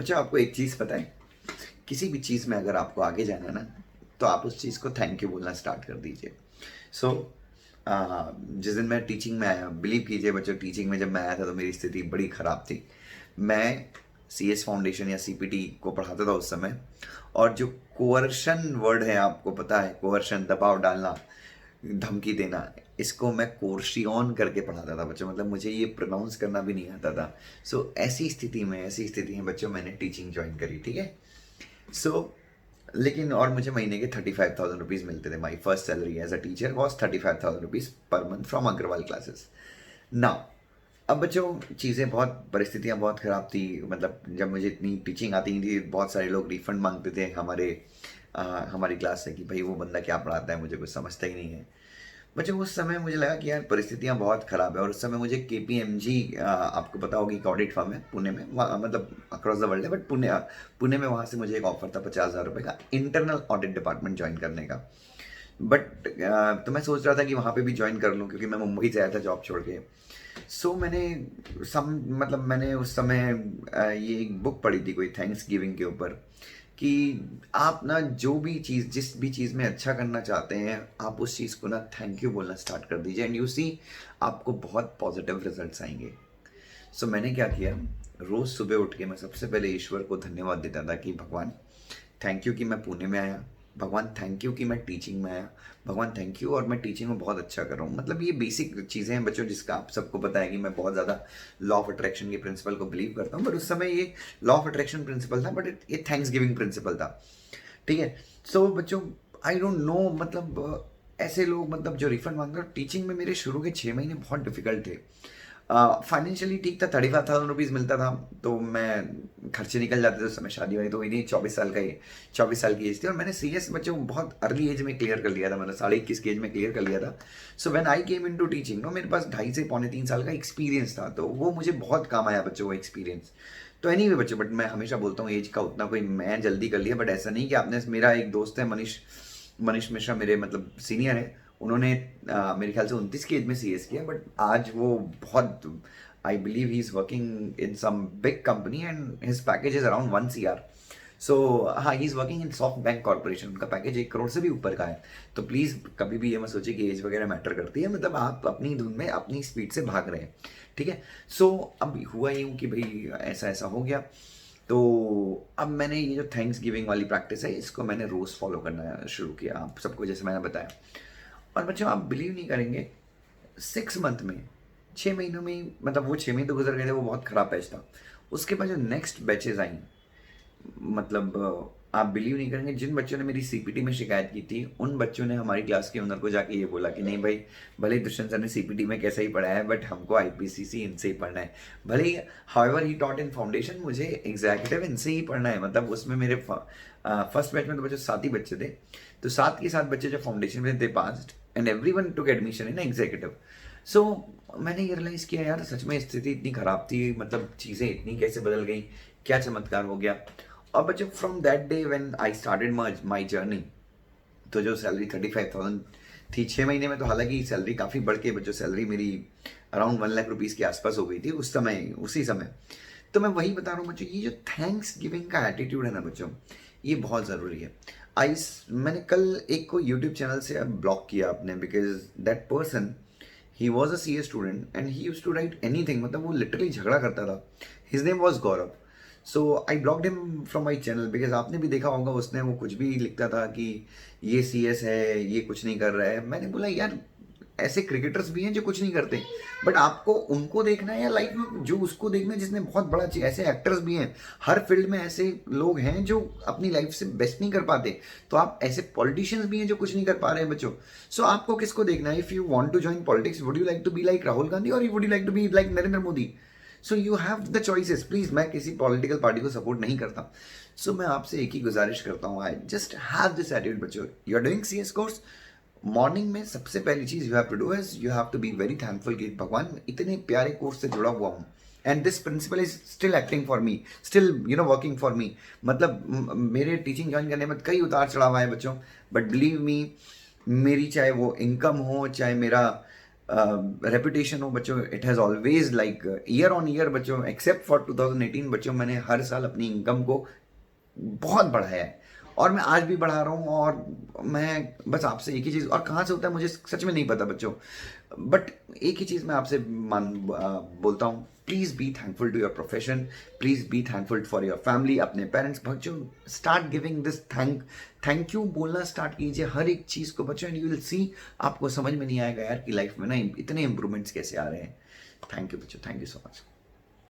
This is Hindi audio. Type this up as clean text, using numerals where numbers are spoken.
बच्चों आपको एक चीज़ पता है, किसी भी चीज़ में अगर आपको आगे जाना है ना, तो आप उस चीज़ को थैंक यू बोलना स्टार्ट कर दीजिए। सो जिस दिन मैं टीचिंग में आया, बिलीव कीजिए बच्चों, टीचिंग में जब मैं आया था तो मेरी स्थिति बड़ी ख़राब थी। मैं CS फाउंडेशन या CPT को पढ़ाता था उस समय, और जो कोअर्शन वर्ड है, आपको पता है, कोअर्शन, दबाव डालना, धमकी देना, इसको मैं कोर्शियोन करके पढ़ाता था बच्चों। मतलब मुझे ये प्रोनाउंस करना भी नहीं आता था। ऐसी स्थिति में बच्चों मैंने टीचिंग ज्वाइन करी, ठीक है। लेकिन और मुझे महीने के 35,000 रुपीज़ मिलते थे। My first salary as a teacher was 35,000 rupees per month from Agarwal classes. ना, अब बच्चों चीज़ें बहुत, परिस्थितियाँ बहुत ख़राब थी। मतलब जब मुझे इतनी टीचिंग आती नहीं थी, बहुत सारे लोग रिफंड मांगते थे हमारी क्लास से कि भाई वो बंदा क्या पढ़ाता है, मुझे कुछ समझता ही नहीं है। बच्चों उस समय मुझे लगा कि यार परिस्थितियाँ बहुत ख़राब है। और उस समय मुझे KPMG, आपको पता होगी, एक ऑडिट फर्म है पुणे में, मतलब अक्रॉस द वर्ल्ड है, बट पुणे में वहाँ से मुझे एक ऑफर था 50,000 रुपये का, इंटरनल ऑडिट डिपार्टमेंट ज्वाइन करने का। बट तो मैं सोच रहा था कि वहाँ पे भी ज्वाइन कर लूँ, क्योंकि मैं मुंबई से आया था जॉब छोड़ के। मैंने मतलब मैंने उस समय ये एक बुक पढ़ी थी कोई थैंक्स गिविंग के ऊपर, कि आप ना जो भी चीज़, जिस भी चीज़ में अच्छा करना चाहते हैं, आप उस चीज़ को ना थैंक यू बोलना स्टार्ट कर दीजिए, एंड यू सी आपको बहुत पॉजिटिव रिजल्ट्स आएंगे। मैंने क्या किया, रोज़ सुबह उठ के मैं सबसे पहले ईश्वर को धन्यवाद देता था कि भगवान थैंक यू कि मैं पुणे में आया, भगवान थैंक यू कि मैं टीचिंग में आया, भगवान थैंक यू और मैं टीचिंग में बहुत अच्छा कर रहा हूँ। मतलब ये बेसिक चीज़ें हैं बच्चों, जिसका आप सबको पता है कि मैं बहुत ज़्यादा लॉ ऑफ अट्रैक्शन के प्रिंसिपल को बिलीव करता हूँ। बट उस समय ये लॉ ऑफ अट्रैक्शन प्रिंसिपल था, बट ये थैंक्स गिविंग प्रिंसिपल था, ठीक है। बच्चों आई डोंट नो, मतलब ऐसे लोग, मतलब जो रिफंड मांगते हैं, टीचिंग में मेरे शुरू के 6 महीने बहुत डिफिकल्ट थे। फाइनेंशियली ठीक था, 35,000 रुपीज़ मिलता था, तो मैं खर्चे निकल जाते थे। उस समय शादी वादी तो हुई नहीं, 24 साल का ही, 24 साल की एज थी, और मैंने CS बच्चों बहुत अर्ली एज में क्लियर कर लिया था। मैंने 21.5 की एज में क्लियर कर लिया था। When I came into teaching, no, मेरे पास 2.5 से 3 साल का एक्सपीरियंस था, तो वो मुझे बहुत काम आया बच्चों, वो एक्सपीरियंस। तो एनीवे बच्चों, बट मैं हमेशा बोलता हूँ एज का उतना कोई, मैं जल्दी कर लिया, बट ऐसा नहीं कि आपने, मेरा एक दोस्त है मनीष मनीष मिश्रा, मेरे मतलब सीनियर है, उन्होंने मेरे ख्याल से 29 की एज में CS किया, बट आज वो बहुत, I believe he is working in some big company and his package is around 1 CR। हाँ, he is working in SoftBank Corporation, उनका पैकेज 1 करोड़ से भी ऊपर का है। तो प्लीज़ कभी भी ये मत सोचिए कि एज वगैरह मैटर करती है, मतलब आप अपनी धुन में अपनी स्पीड से भाग रहे हैं, ठीक है। अब हुआ यूँ कि भाई ऐसा ऐसा हो गया। तो अब मैंने ये जो थैंक्स गिविंग वाली प्रैक्टिस है, इसको मैंने रोज़ फॉलो करना शुरू किया, आप सबको जैसे मैंने बताया। और बच्चों आप बिलीव नहीं करेंगे, 6 मंथ में, 6 महीनों में ही, मतलब वो 6 महीने तो गुजर गए थे, वो बहुत ख़राब बैच था। उसके बाद जो नेक्स्ट बैचेज आई, मतलब आप बिलीव नहीं करेंगे, जिन बच्चों ने मेरी CPT में शिकायत की थी, उन बच्चों ने हमारी क्लास के ओनर को जाके ये बोला कि नहीं भाई, भले ही दुष्यंत सर ने CPT में कैसा ही पढ़ाया है, बट हमको IPCC इनसे ही पढ़ना है। भले ही however he taught in foundation, मुझे एग्जीक्यूटिव इनसे ही पढ़ना है। मतलब उसमें मेरे फर्स्ट बैच में तो बच्चों 7 ही बच्चे थे, तो 7 के 7 बच्चे जो फाउंडेशन में थे passed, and everyone took admission in executive. So मैंने ये रियलाइज़ किया यार, सच में स्थिति इतनी ख़राब थी, मतलब चीज़ें इतनी कैसे बदल गई, क्या चमत्कार हो गया। और बच्चों from that day when I started my journey, तो जो सैलरी 35,000 थी 6 महीने में, तो हालांकि सैलरी काफ़ी बढ़ के बच्चों, सैलरी मेरी अराउंड 1 लाख रुपीज़ के आसपास हो गई थी उसी समय। तो मैं वही बता रहा हूँ बच्चों, ये जो थैंक्स गिविंग का एटीट्यूड है ना बच्चों, ये बहुत ज़रूरी है। मैंने कल एक को यूट्यूब चैनल से ब्लॉक किया आपने, because that person, he was a CS student and he use to write anything, मतलब वो लिटरली झगड़ा करता था। His name was Gaurav. I blocked him from my channel, because आपने भी देखा होगा, उसने वो कुछ भी लिखता था कि ये CS है, ये कुछ नहीं कर रहा है। मैंने बोला यार, ऐसे क्रिकेटर्स भी हैं जो कुछ नहीं करते, बट आपको उनको देखना है या लाइफ में जो उसको देखना है जिसने बहुत बड़ा चीज, ऐसे एक्टर्स भी हैं, हर फील्ड में ऐसे लोग हैं जो अपनी लाइफ से बेस्ट नहीं कर पाते। तो आप ऐसे पॉलिटिशियंस भी हैं जो कुछ नहीं कर पा रहे हैं बच्चों। आपको किसको देखना है? If you want to join politics, would you like to be like Rahul Gandhi और would you like to be like Narendra Modi? You have the choices. Please, मैं किसी पॉलिटिकल पार्टी को सपोर्ट नहीं करता। मैं आपसे एक ही गुजारिश करता हूँ, I just have this attitude बच्चों। You are doing CS course, morning में सबसे पहली चीज you have to do is you have to be very thankful कि भगवान इतने प्यारे कोर्स से जुड़ा हुआ हूँ, and this principle is still acting for me, still working for me. मतलब मेरे टीचिंग ज्वाइन करने में कई उतार चढ़ाव आए बच्चों, बट बिलीव मी, मेरी चाहे वो इनकम हो, चाहे मेरा रेपुटेशन हो बच्चों, it has always like year on year बच्चों, एक्सेप्ट फॉर 2018 बच्चों, मैंने हर साल अपनी इनकम को बहुत बढ़ाया है और मैं आज भी बढ़ा रहा हूँ। और मैं बस आपसे एक ही चीज़, और कहाँ से होता है मुझे सच में नहीं पता बच्चों, बट एक ही चीज़ मैं आपसे बोलता हूँ, please be thankful to your profession, please be thankful for your family, अपने पेरेंट्स। बच्चों start giving this thank you बोलना स्टार्ट कीजिए हर एक चीज़ को बच्चों, एंड यू विल सी, आपको समझ में नहीं आएगा यार कि लाइफ में ना इतने इंप्रूवमेंट्स कैसे आ रहे हैं। थैंक यू बच्चों, थैंक यू सो मच।